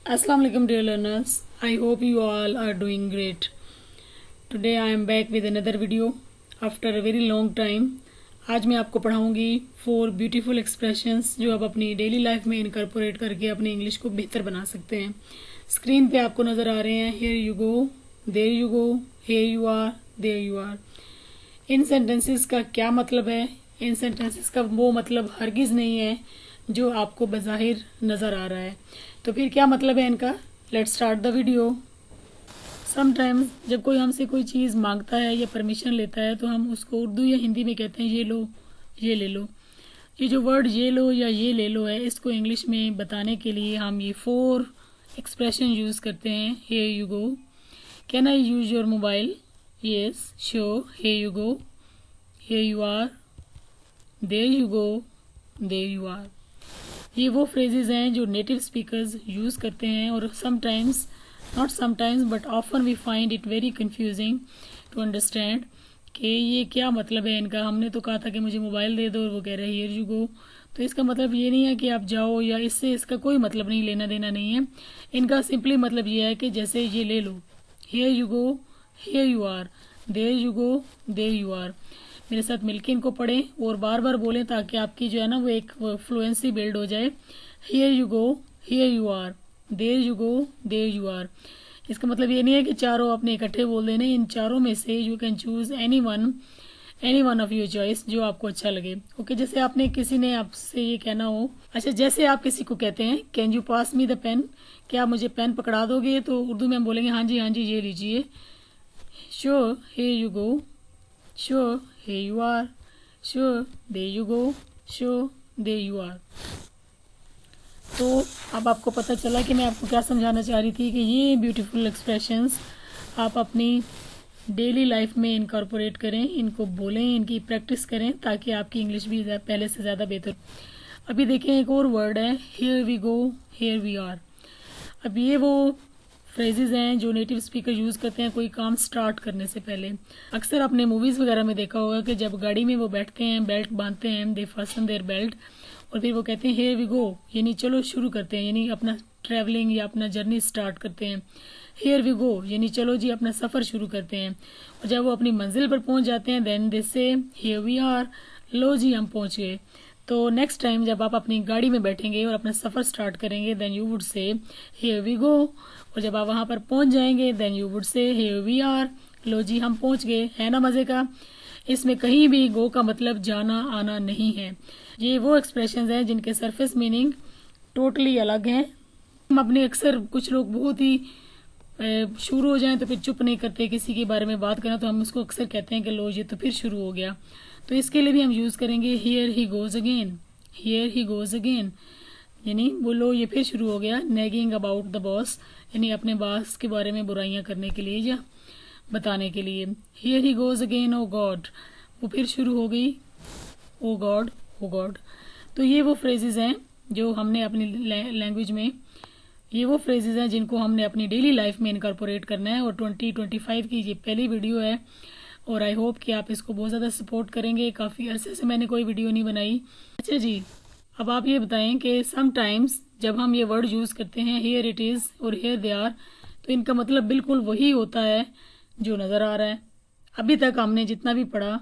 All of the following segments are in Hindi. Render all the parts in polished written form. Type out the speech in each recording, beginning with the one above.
Assalamu alaikum dear learners. I hope you all are doing great. Today I am back with another video after a very long time. आज मैं आपको पढ़ाऊंगी 4 ब्यूटीफुल एक्सप्रेशंस जो आप अपनी डेली लाइफ में इनकॉर्पोरेट करके अपनी इंग्लिश को बेहतर बना सकते हैं. स्क्रीन पे आपको नज़र आ रहे हैं here you go, there you go, here you are, there you are. इन सेंटेंसेस का क्या मतलब है? इन सेंटेंसेस का वो मतलब हरगिज़ नहीं है जो आपको बज़ाहिर नज़र आ रहा है. तो फिर क्या मतलब है इनका? Let's start the video. Sometimes जब कोई हमसे कोई चीज़ मांगता है या परमिशन लेता है तो हम उसको उर्दू या हिंदी में कहते हैं ये लो, ये ले लो. ये जो वर्ड ये लो या ये ले लो है, इसको इंग्लिश में बताने के लिए हम ये 4 एक्सप्रेशन यूज़ करते हैं. Here you go, can I use your mobile? Yes sure, here you go, here you are, there you go, there you are. ये वो फ्रेजेस हैं जो नेटिव स्पीकर्स यूज़ करते हैं और sometimes, not sometimes but often we find it very confusing to understand कि ये क्या मतलब है इनका. हमने तो कहा था कि मुझे मोबाइल दे दो और वो कह रहे हैं हियर यू गो. तो इसका मतलब ये नहीं है कि आप जाओ, या इससे इसका कोई मतलब नहीं, लेना देना नहीं है. इनका सिंपली मतलब ये है कि जैसे ये ले लो, here you go, here you are, there you go, there you are. मेरे साथ मिलके इनको पढ़ें और बार बार बोलें ताकि आपकी जो है ना वो एक फ्लुएंसी बिल्ड हो जाए. Here you go, here you are, there you go, there you are. इसका मतलब ये नहीं है कि चारों आपने इकट्ठे बोल देने. इन चारों में से you can choose any one of your choice जो आपको अच्छा लगे. ओके, जैसे आपने किसी ने आपसे ये कहना हो, अच्छा जैसे आप किसी को कहते हैं can you pass me the pen, क्या आप मुझे पेन पकड़ा दोगे? तो उर्दू में हम बोलेंगे हाँ जी ये लीजिए. Sure, here you go, sure, here you are, sure, there you go, sure, there you are. तो अब आपको पता चला कि मैं आपको क्या समझाना चाह रही थी कि ये ब्यूटीफुल एक्सप्रेशंस आप अपनी डेली लाइफ में इनकॉर्पोरेट करें, इनको बोलें, इनकी प्रैक्टिस करें ताकि आपकी इंग्लिश भी पहले से ज़्यादा बेहतर. अभी देखें एक और वर्ड है here we go, here we are. अब ये वो फ्रेजेस हैं जो नेटिव स्पीकर यूज़ करते हैं कोई काम स्टार्ट करने से पहले. अक्सर आपने मूवीज़ वगैरह में देखा होगा कि जब गाड़ी में वो बैठते हैं, बेल्ट बांधते हैं, दे फास्टन देयर बेल्ट, और फिर वो कहते हैं हियर वी गो, यानी चलो शुरू करते हैं, यानी अपना ट्रैवलिंग या अपना जर्नी स्टार्ट करते हैं. हियर वी गो यानी चलो जी अपना सफ़र शुरू करते हैं. और जब वो अपनी मंजिल पर पहुँच जाते हैं देन दे से हियर वी आर, लो जी हम पहुँच गए. तो नेक्स्ट टाइम जब आप अपनी गाड़ी में बैठेंगे और अपना सफ़र स्टार्ट करेंगे then you would say here we go. और जब आप वहाँ पर पहुँच जाएंगे then you would say here we are, लो जी हम पहुँच गए. है ना मज़े का? इसमें कहीं भी गो का मतलब जाना आना नहीं है. ये वो एक्सप्रेशंस हैं जिनके सरफेस मीनिंग टोटली अलग हैं. हम अपने अक्सर कुछ लोग बहुत ही शुरू हो जाएं तो फिर चुप नहीं करते, किसी के बारे में बात करना तो हम उसको अक्सर कहते हैं कि लो ये तो फिर शुरू हो गया. तो इसके लिए भी हम यूज़ करेंगे here he goes again, here he goes again, यानी बोलो ये फिर शुरू हो गया. नेगिंग अबाउट द बॉस, यानी अपने बॉस के बारे में बुराइयां करने के लिए या बताने के लिए. Here he goes again oh God, वो फिर शुरू हो गई ओ गॉड, ओ गॉड. तो ये वो फ्रेजेस हैं जो हमने अपनी लैंग्वेज में, ये वो फ्रेजेस हैं जिनको हमने अपनी डेली लाइफ में इनकॉर्पोरेट करना है. और 2025 की ये पहली वीडियो है और आई होप कि आप इसको बहुत ज़्यादा सपोर्ट करेंगे. काफ़ी अरसे से मैंने कोई वीडियो नहीं बनाई. अच्छा जी, अब आप ये बताएं कि समटाइम्स जब हम ये वर्ड यूज़ करते हैं हियर इट इज़ और हियर दे आर, तो इनका मतलब बिल्कुल वही होता है जो नज़र आ रहा है. अभी तक हमने जितना भी पढ़ा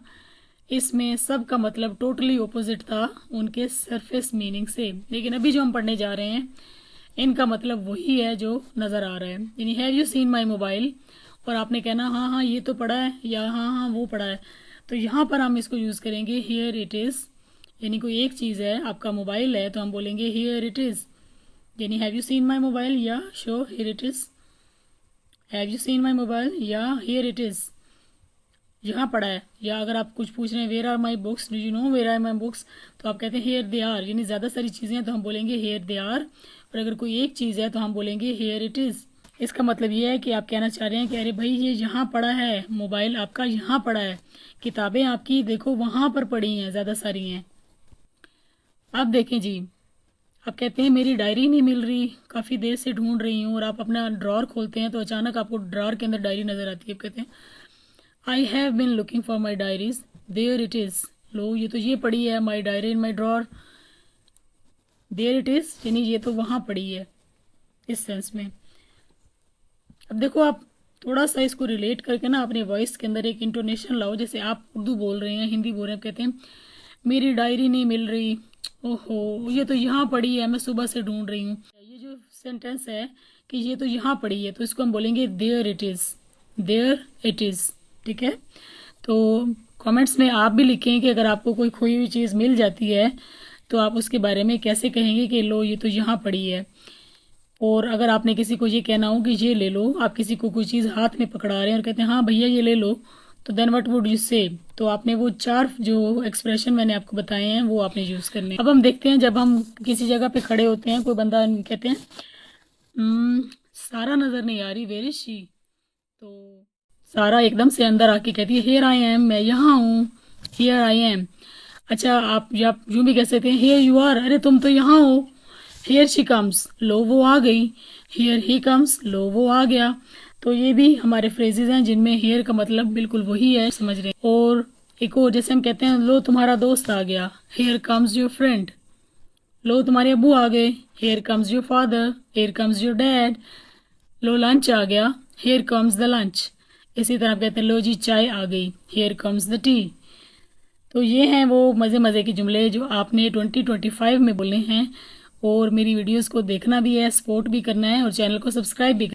इसमें सब का मतलब टोटली ऑपोजिट था उनके सरफेस मीनिंग से. लेकिन अभी जो हम पढ़ने जा रहे हैं इनका मतलब वही है जो नज़र आ रहा है. यानी have you seen my mobile, और आपने कहना हाँ हाँ ये तो पढ़ा है या हाँ हाँ वो पढ़ा है. तो यहाँ पर हम इसको यूज़ करेंगे हियर इट इज़, यानी कोई एक चीज़ है, आपका मोबाइल है तो हम बोलेंगे हियर इट इज़. यानी have you seen my mobile, या sure here it is. Have you seen my mobile, या हियर इट इज़, यहाँ पढ़ा है. या अगर आप कुछ पूछ रहे हैं where are my books, do you know where are my books, तो आप कहते हैं हियर दे आर, यानी ज़्यादा सारी चीज़ें हैं तो हम बोलेंगे हियर दे आर. और अगर कोई एक चीज़ है तो हम बोलेंगे हियर इट इज़. इसका मतलब ये है कि आप कहना चाह रहे हैं कि अरे भाई ये यहाँ पड़ा है, मोबाइल आपका यहाँ पड़ा है, किताबें आपकी देखो वहाँ पर पड़ी हैं, ज़्यादा सारी हैं. अब देखें जी, आप कहते हैं मेरी डायरी नहीं मिल रही, काफ़ी देर से ढूंढ रही हूँ, और आप अपना ड्रॉर खोलते हैं तो अचानक आपको ड्रॉर के अंदर डायरी नज़र आती है. आप कहते हैं I have been looking for my diaries, there it is, लो ये तो ये पड़ी है my diary in my drawer, there it is, यानी ये तो वहाँ पड़ी है. इस सेंस में। अब देखो आप थोड़ा सा इसको रिलेट करके ना अपने वॉइस के अंदर एक इंटोनेशन लाओ। जैसे आप उर्दू बोल रहे हैं, हिंदी बोल रहे हैं, कहते हैं मेरी डायरी नहीं मिल रही, ओहो ये तो यहाँ पड़ी है, मैं सुबह से ढूंढ रही हूँ। ये जो सेंटेंस है कि ये तो यहाँ पड़ी है, तो इसको हम बोलेंगे there it is, there it is. ठीक है, तो कमेंट्स में आप भी लिखें कि अगर आपको कोई खोई हुई चीज़ मिल जाती है तो आप उसके बारे में कैसे कहेंगे कि लो ये तो यहाँ पड़ी है। और अगर आपने किसी को ये कहना हो कि ये ले लो, आप किसी को कोई चीज़ हाथ में पकड़ा रहे हैं और कहते हैं हाँ भैया ये ले लो, तो देन व्हाट वुड यू से। तो आपने वो 4 जो एक्सप्रेशन मैंने आपको बताए हैं वो आपने यूज़ करने हैं। अब हम देखते हैं जब हम किसी जगह पे खड़े होते हैं, कोई बंदा कहते हैं सारा नज़र नहीं आ रही, वेयर इज शी। तो सारा एकदम से अंदर आके कहती है हियर आई एम, मैं यहाँ हूँ, हियर आई एम। अच्छा आप यूँ भी कह सकते हैं हियर यू आर, अरे तुम तो यहाँ हो। हियर शी कम्स, लो वो आ गई। हियर ही कम्स, लो वो आ गया। तो ये भी हमारे फ्रेजेज हैं जिनमें हियर का मतलब बिल्कुल वही है, समझ रहे हैं। और एक और जैसे हम कहते हैं लो तुम्हारा दोस्त आ गया, हियर कम्स योर फ्रेंड। लो तुम्हारे अबू आ गए, here comes your father, here comes your dad. लो लंच आ गया, हियर कम्स द लंच। इसी तरह कहते हैं लो जी चाय आ गई, हियर कम्स द टी। तो ये हैं वो मज़े मज़े के जुमले जो आपने 2025 में बोले हैं। और मेरी वीडियोस को देखना भी है, सपोर्ट भी करना है और चैनल को सब्सक्राइब भी करना है।